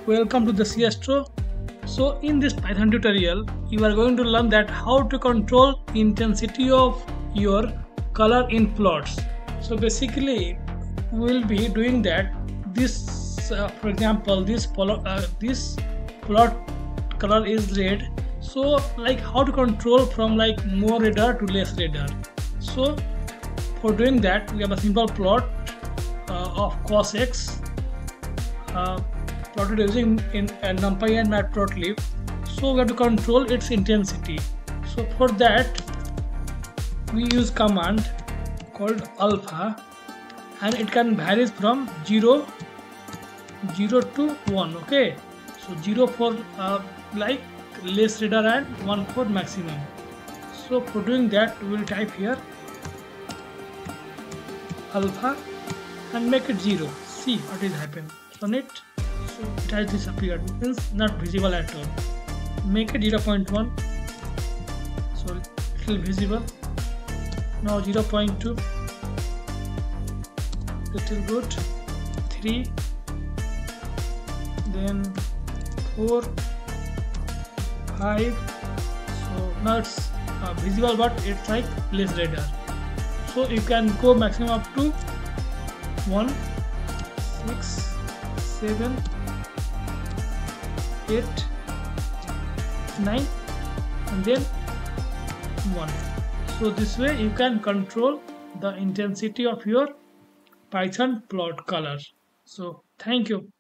Welcome to the ASTRO. So in this Python tutorial you are going to learn that how to control intensity of your color in plots. So basically we will be doing that. This for example this plot color is red, so like how to control from like more redder to less redder. So for doing that we have a simple plot of cos x plotted using in Numpy and Matplotlib. So we have to control its intensity. So for that we use command called alpha, and it can vary from 0 to 1. Okay, so 0 for like less radar and 1 for maximum. So for doing that we will type here alpha and make it 0. See what is happening. Run it. So it has disappeared, means not visible at all. Make it 0.1, so little visible. Now 0.2, little good. 3, then 4, 5. So now it's visible, but it's like less radar. So you can go maximum up to 1, 6, 7, 8, 9, and then 1. So this way you can control the intensity of your Python plot color. So thank you.